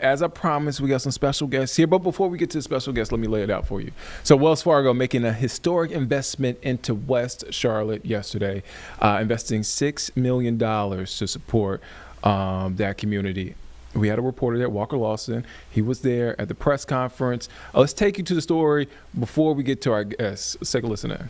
As I promised, we got some special guests here. But before we get to the special guests, let me lay it out for you. So Wells Fargo making a historic investment into West Charlotte yesterday, investing $6 million to support that community. We had a reporter there, Walker Lawson. He was there at the press conference. Let's take you to the story before we get to our guests. Let's take a listen in.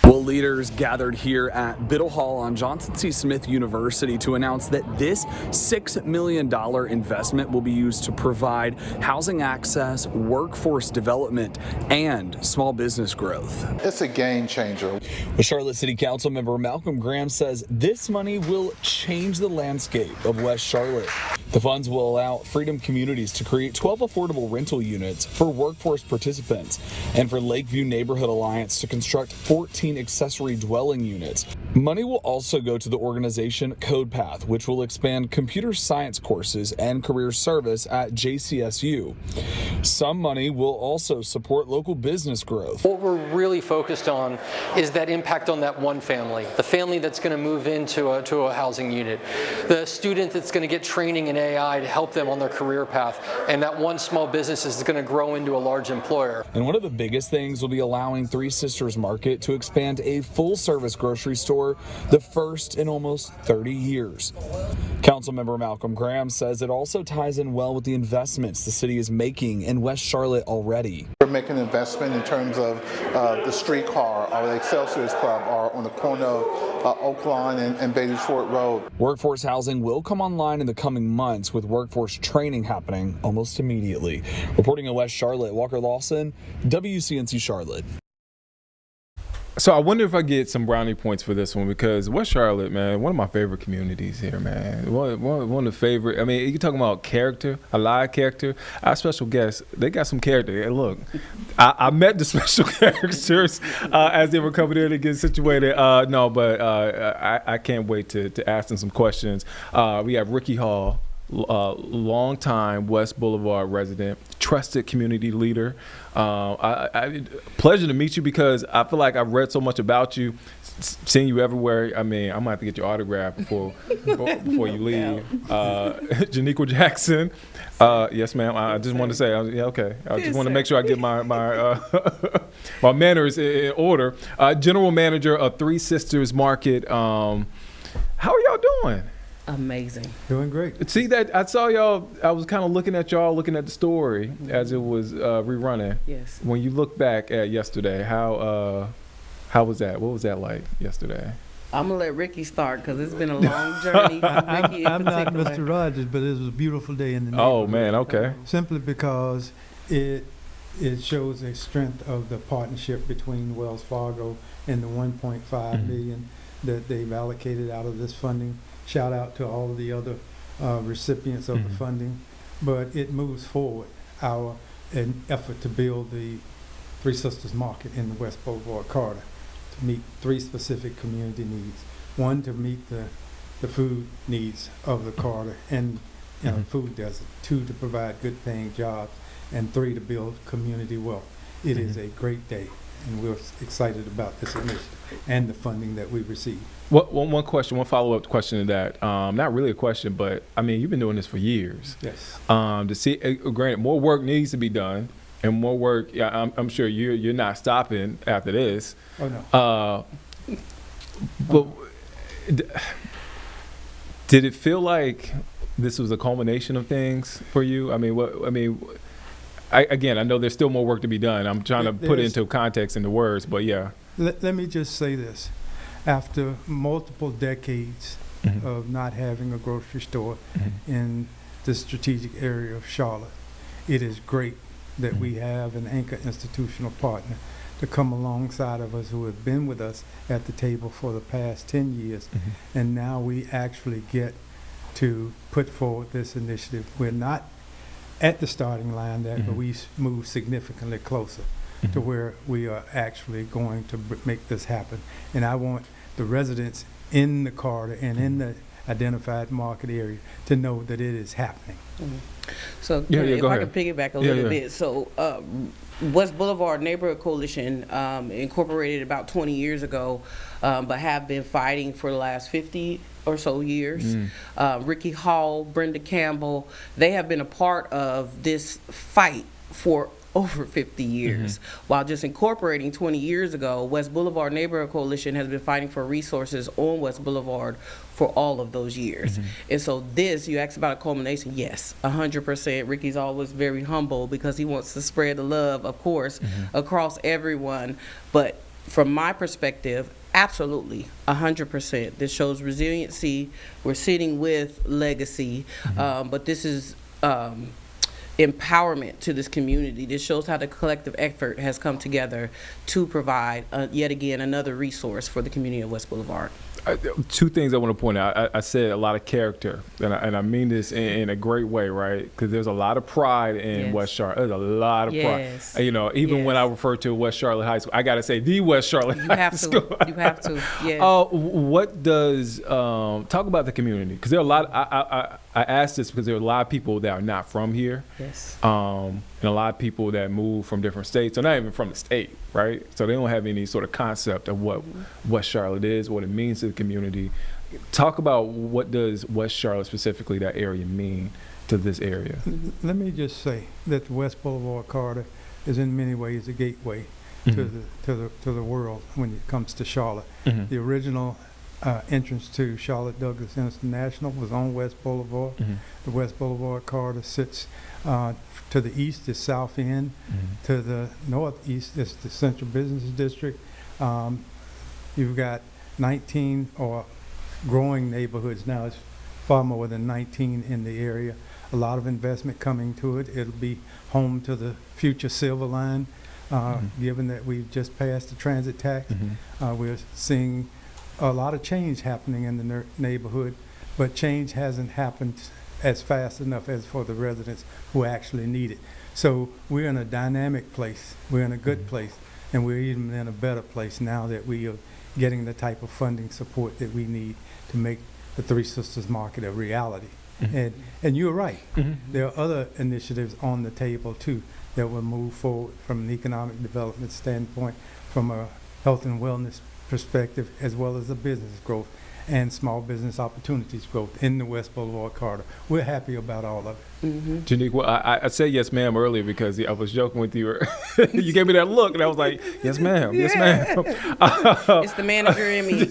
Well, leaders gathered here at Biddle Hall on Johnson C. Smith University to announce that this $6 million investment will be used to provide housing access, workforce development, and small business growth. It's a game changer. The Charlotte City Council member Malcolm Graham says this money will change the landscape of West Charlotte. The funds will allow Freedom Communities to create 12 affordable rental units for workforce participants and for Lakeview Neighborhood Alliance to construct 14 accessory dwelling units. Money will also go to the organization CodePath, which will expand computer science courses and career service at JCSU. Some money will also support local business growth. What we're really focused on is that impact on that one family, the family that's going to move into a housing unit, the student that's going to get training in AI to help them on their career path, and that one small business is going to grow into a large employer. And one of the biggest things will be allowing Three Sisters Market to expand a full-service grocery store, the first in almost 30 years. Councilmember Malcolm Graham says it also ties in well with the investments the city is making in West Charlotte already. We're making an investment in terms of the streetcar or the Excelsior's Club or on the corner of Oaklawn and Beatties Ford Road. Workforce housing will come online in the coming months with workforce training happening almost immediately. Reporting in West Charlotte, Walker Lawson, WCNC Charlotte. So I wonder if I get some brownie points for this one, because West Charlotte, man, one of my favorite communities here, man. One of the favorite. I mean, you're talking about character, a lot of character. Our special guests, they got some character. Hey, look, I met the special characters as they were coming in to get situated. I can't wait to ask them some questions. We have Rickey Hall, longtime West Boulevard resident, trusted community leader. Pleasure to meet you, because I feel like I've read so much about you, seeing you everywhere. I mean, I'm gonna have to get your autograph before you leave. Janiqua Jackson. Yes, ma'am. I just wanted to say, yeah, okay. I just want to make sure I get my my manners in order. General manager of Three Sisters Market. How are y'all doing? Amazing. Doing great. See that I saw y'all. I was kind of looking at the story as it was rerunning. Yes. When you look back at yesterday, how was that? What was that like yesterday? I'm gonna let Rickey start, because it's been a long journey. Rickey I'm not Mr. Rogers, but it was a beautiful day in the neighborhood. Oh man, okay. Simply because it shows a strength of the partnership between Wells Fargo and the 1.5 million that they've allocated out of this funding. Shout out to all of the other recipients of the funding. But it moves forward an effort to build the Three Sisters Market in the West Boulevard corridor to meet three specific community needs. One, to meet the food needs of the corridor and food desert. Two, to provide good paying jobs. And three, to build community wealth. It is a great day, and we're excited about this initiative and the funding that we received. One question, one follow-up question to that. Not really a question, but I mean, you've been doing this for years. Yes. To see, granted, more work needs to be done, and more work. Yeah, I'm sure you're not stopping after this. Oh no. But did it feel like this was a culmination of things for you? I mean, I know there's still more work to be done. I'm trying to put it into context in the words, but yeah. Let me just say this. After multiple decades of not having a grocery store in the strategic area of Charlotte, it is great that we have an anchor institutional partner to come alongside of us, who have been with us at the table for the past 10 years. And now we actually get to put forward this initiative. We're not at the starting line there, but we move significantly closer to where we are actually going to make this happen. And I want the residents in the corridor and in the identified market area to know that it is happening. So if I can piggyback a little bit. So West Boulevard Neighborhood Coalition incorporated about 20 years ago, but have been fighting for the last 50 or so years. Rickey Hall, Brenda Campbell, they have been a part of this fight for over 50 years. While just incorporating 20 years ago, West Boulevard Neighborhood Coalition has been fighting for resources on West Boulevard for all of those years. And so this, you asked about a culmination, yes, 100%. Rickey's always very humble because he wants to spread the love, of course, across everyone. But from my perspective, absolutely, 100%. This shows resiliency. We're sitting with legacy, but this is empowerment to this community. This shows how the collective effort has come together to provide, yet again, another resource for the community of West Boulevard. Two things I want to point out. I said a lot of character, and I mean this in a great way, right? Because there's a lot of pride in West Charlotte. There's a lot of pride. You know, even when I refer to West Charlotte High School, I got to say the West Charlotte High School. You have to. Yes. What does talk about the community? Because there are a lot. I asked this because there are a lot of people that are not from here. Yes. And a lot of people that move from different states, or not even from the state, right? So they don't have any sort of concept of what West Charlotte is, what it means to the community. Talk about what does West Charlotte, specifically that area, mean to this area? Let me just say that the West Boulevard corridor is in many ways a gateway to the world when it comes to Charlotte. The original entrance to Charlotte Douglas International was on West Boulevard. The West Boulevard corridor sits to the east is South End. To the northeast is the Central Business District. You've got 19 or growing neighborhoods now. It's far more than 19 in the area. A lot of investment coming to it. It'll be home to the future Silver Line, given that we've just passed the transit tax. We're seeing a lot of change happening in the neighborhood, but change hasn't happened as fast enough as for the residents who actually need it. So we're in a dynamic place. We're in a good place, and we're even in a better place now that we are getting the type of funding support that we need to make the Three Sisters Market a reality. And you're right. There are other initiatives on the table too that will move forward from an economic development standpoint, from a health and wellness perspective, as well as a business growth and small business opportunities growth in the West Boulevard corridor. We're happy about all of it. Janiqua, I said yes ma'am earlier because I was joking with you. You gave me that look and I was like, yes ma'am, yes ma'am. It's the manager in me.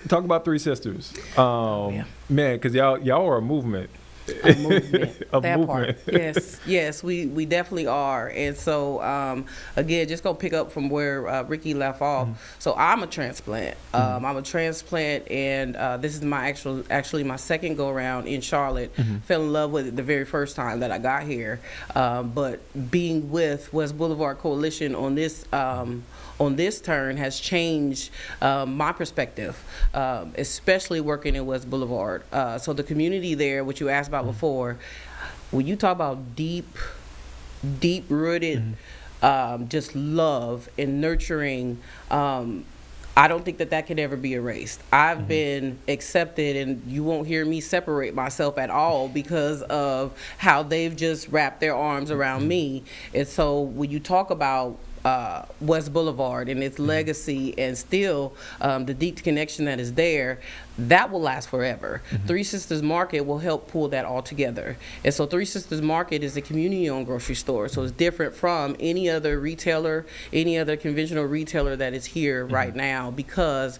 Talk about Three Sisters. Man, because y'all are a movement. A movement. A that movement. Part. Yes, we definitely are. And so, again, just gonna pick up from where Rickey left off. So I'm a transplant. I'm a transplant, and this is my actually my second go around in Charlotte. Fell in love with it the very first time that I got here. But being with West Boulevard Coalition on this turn has changed my perspective, especially working in West Boulevard. So the community there, which you asked about before, when you talk about deep-rooted just love and nurturing, I don't think that can ever be erased. I've been accepted, and you won't hear me separate myself at all because of how they've just wrapped their arms around me. And so when you talk about West Boulevard and its legacy and still the deep connection that is there, that will last forever. Three Sisters Market will help pull that all together. And so Three Sisters Market is a community-owned grocery store, so it's different from any other retailer, any other conventional retailer that is here right now, because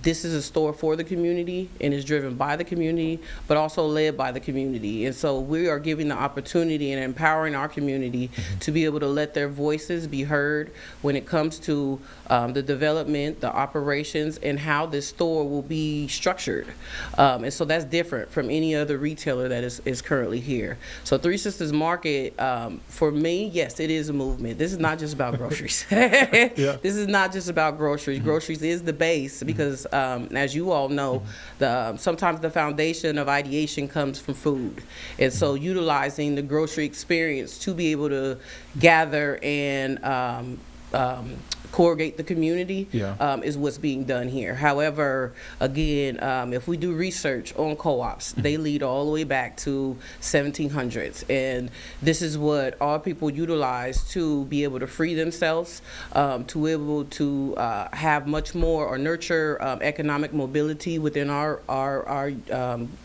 this is a store for the community and is driven by the community, but also led by the community. And so we are giving the opportunity and empowering our community to be able to let their voices be heard when it comes to the development, the operations, and how this store will be structured. And so that's different from any other retailer that is currently here. So Three Sisters Market, for me, yes, it is a movement. This is not just about groceries. This is not just about groceries. Groceries is the base because, as you all know, sometimes the foundation of ideation comes from food. And so utilizing the grocery experience to be able to gather and corrugate the community Yeah. is what's being done here. However, again, if we do research on co-ops, they lead all the way back to 1700s, and this is what our people utilize to be able to free themselves, to be able to have much more or nurture economic mobility within our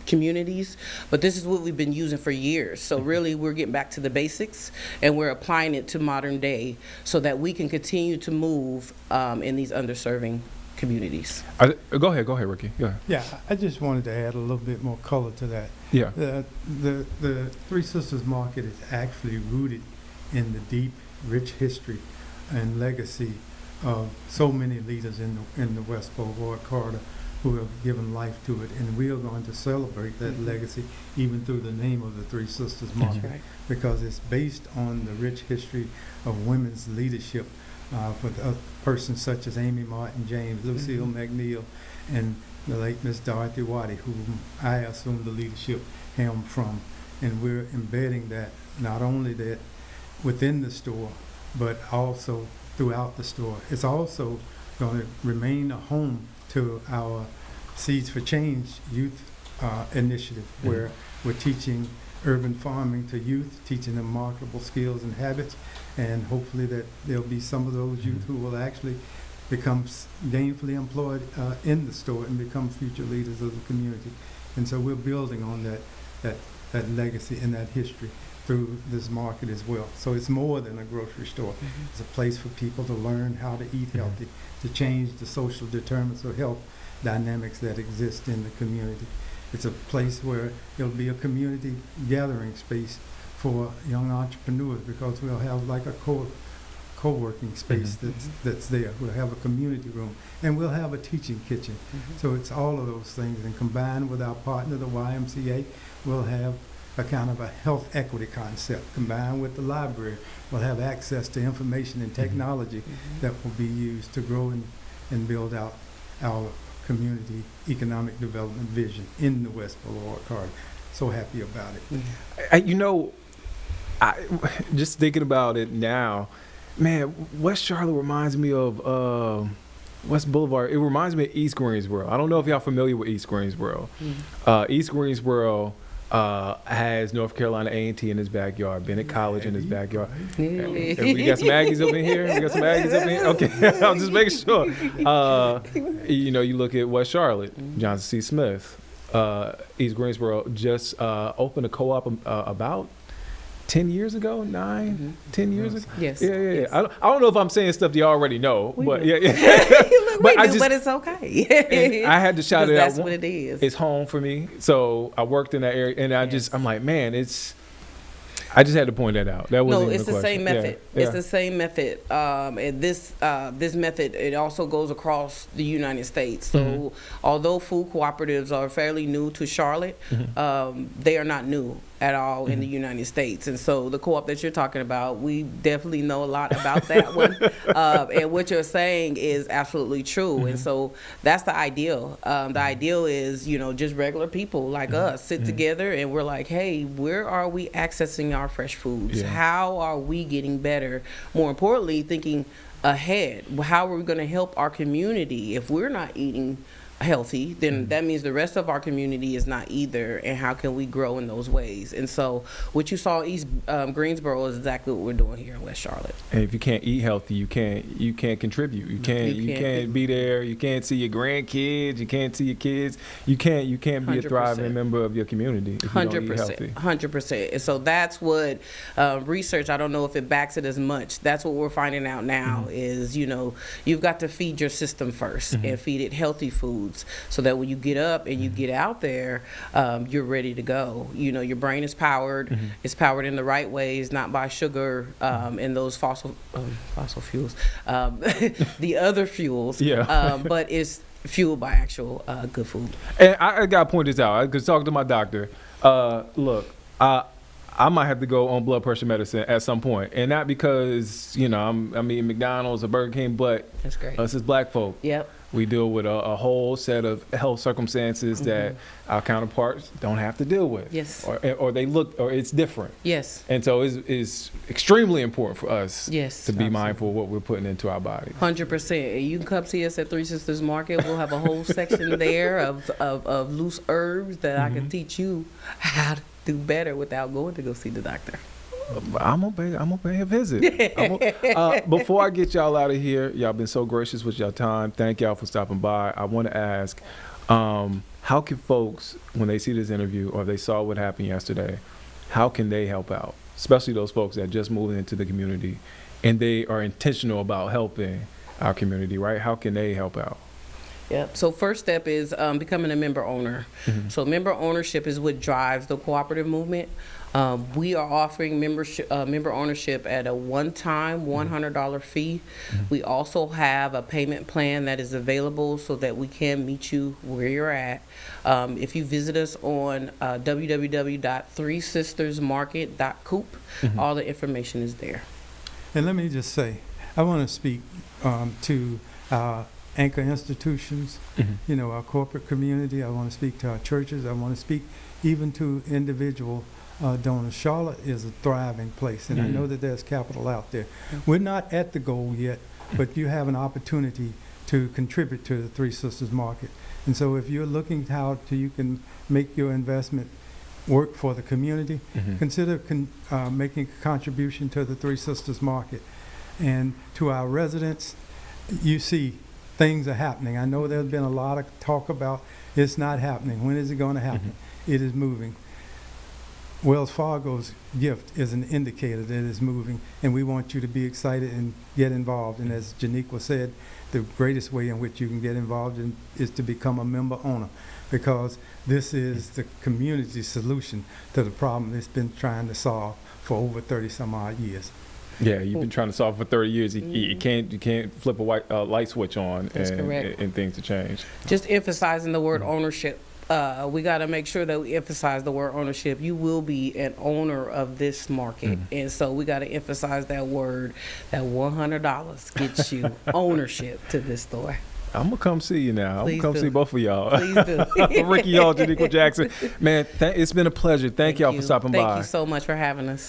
communities. But this is what we've been using for years. So really, we're getting back to the basics, and we're applying it to modern day so that we can continue to move in these underserving communities. Go ahead, Ricky. Go ahead. Yeah, I just wanted to add a little bit more color to that. Yeah. The Three Sisters Market is actually rooted in the deep, rich history and legacy of so many leaders in the West Boulevard corridor who have given life to it, and we are going to celebrate that legacy even through the name of the Three Sisters Market, right. because it's based on the rich history of women's leadership for persons such as Amy Martin James, Lucille McNeil, and the late Miss Dorothy Waddy, whom I assumed the leadership helm from. And we're embedding that, not only that within the store, but also throughout the store. It's also going to remain a home to our Seeds for Change youth initiative, where we're teaching urban farming to youth, teaching them marketable skills and habits, and hopefully that there'll be some of those youth who will actually become gainfully employed in the store and become future leaders of the community. And so we're building on that legacy and that history through this market as well. So it's more than a grocery store. It's a place for people to learn how to eat healthy, to change the social determinants of health dynamics that exist in the community. It's a place where it'll be a community gathering space for young entrepreneurs, because we'll have like a co-working space that's there. We'll have a community room, and we'll have a teaching kitchen. So it's all of those things, and combined with our partner, the YMCA, we'll have a kind of a health equity concept. Combined with the library, we'll have access to information and technology that will be used to grow and build out our community economic development vision in the West Boulevard corridor. So happy about it. Just thinking about it now, man, West Charlotte reminds me of West Boulevard. It reminds me of East Greensboro. I don't know if y'all familiar with East Greensboro. East Greensboro has North Carolina A&T in his backyard, Bennett College in his backyard. We got some Aggies up in here. Okay, I'm just making sure. You look at West Charlotte, Johnson C. Smith, East Greensboro just opened a co-op about 10 years ago, 10 years ago? Yes. Yeah. Yes. I don't know if I'm saying stuff you already know, but do. yeah. But it's okay. I had to shout it out. That's what it is. It's home for me. So I worked in that area, and I'm like, man, I just had to point that out. That wasn't it's the same method. Yeah. It's the same method. And this method, it also goes across the United States. So although food cooperatives are fairly new to Charlotte, they are not new at all in the United States. And so the co-op that you're talking about, we definitely know a lot about that one. And what you're saying is absolutely true. And so that's the ideal. The ideal is, just regular people like us sit together and we're like, hey, where are we accessing our fresh foods? Yeah. How are we getting better? More importantly, thinking ahead. How are we going to help our community? If we're not eating healthy, then that means the rest of our community is not either, and how can we grow in those ways? And so what you saw in East Greensboro is exactly what we're doing here in West Charlotte. And if you can't eat healthy, you can't contribute. You can't be there. You can't see your grandkids. You can't see your kids. You can't be a thriving member of your community if you don't eat healthy. 100%. And so that's what research, I don't know if it backs it as much. That's what we're finding out now is, you've got to feed your system first and feed it healthy foods, so that when you get up and you get out there, you're ready to go. Your brain is powered. It's powered in the right ways, not by sugar and those fossil fuels, the other fuels. But it's fueled by actual good food. And I got to point this out. I could talk to my doctor. Look, I might have to go on blood pressure medicine at some point, and not because I'm eating McDonald's or Burger King, but that's great. Us as black folk. Yep. We deal with a whole set of health circumstances that our counterparts don't have to deal with. Yes. Or they look, or it's different. Yes. And so it's extremely important for us Yes. to be mindful of what we're putting into our bodies. 100%. And you can come see us at Three Sisters Market. We'll have a whole section there of loose herbs that I can teach you how to do better without going to go see the doctor. I'm gonna pay a visit. Before I get y'all out of here, y'all been so gracious with your time. Thank y'all for stopping by. I want to ask, how can folks, when they see this interview or they saw what happened yesterday, how can they help out? Especially those folks that just moved into the community and they are intentional about helping our community, right? How can they help out? Yep. So first step is becoming a member owner. So member ownership is what drives the cooperative movement. We are offering member ownership at a one-time $100 fee. We also have a payment plan that is available so that we can meet you where you're at. If you visit us on www.threesistersmarket.coop, all the information is there. And let me just say, I want to speak to our anchor institutions, you know, our corporate community. I want to speak to our churches. I want to speak even to individual donors. Charlotte is a thriving place, and I know that there's capital out there. We're not at the goal yet, but you have an opportunity to contribute to the Three Sisters Market. And so if you're looking how you can make your investment work for the community, consider making a contribution to the Three Sisters Market. And to our residents, you see things are happening. I know there's been a lot of talk about it's not happening. When is it going to happen? It is moving. Wells Fargo's gift is an indicator that it's moving, and we want you to be excited and get involved. And as Janiqua said, the greatest way in which you can get involved is to become a member owner, because this is the community solution to the problem it's been trying to solve for over 30 some odd years. Yeah, you've been trying to solve it for 30 years. You can't flip a light switch on and things to change. Just emphasizing the word ownership. We got to make sure that we emphasize the word ownership. You will be an owner of this market. And so we got to emphasize that word. That $100 gets you ownership to this store. I'm going to come see you now. Please I'm going to come see both of y'all. Please do. Rickey Hall, Janiqua Jackson. Man, it's been a pleasure. Thank y'all for stopping by. Thank you so much for having us.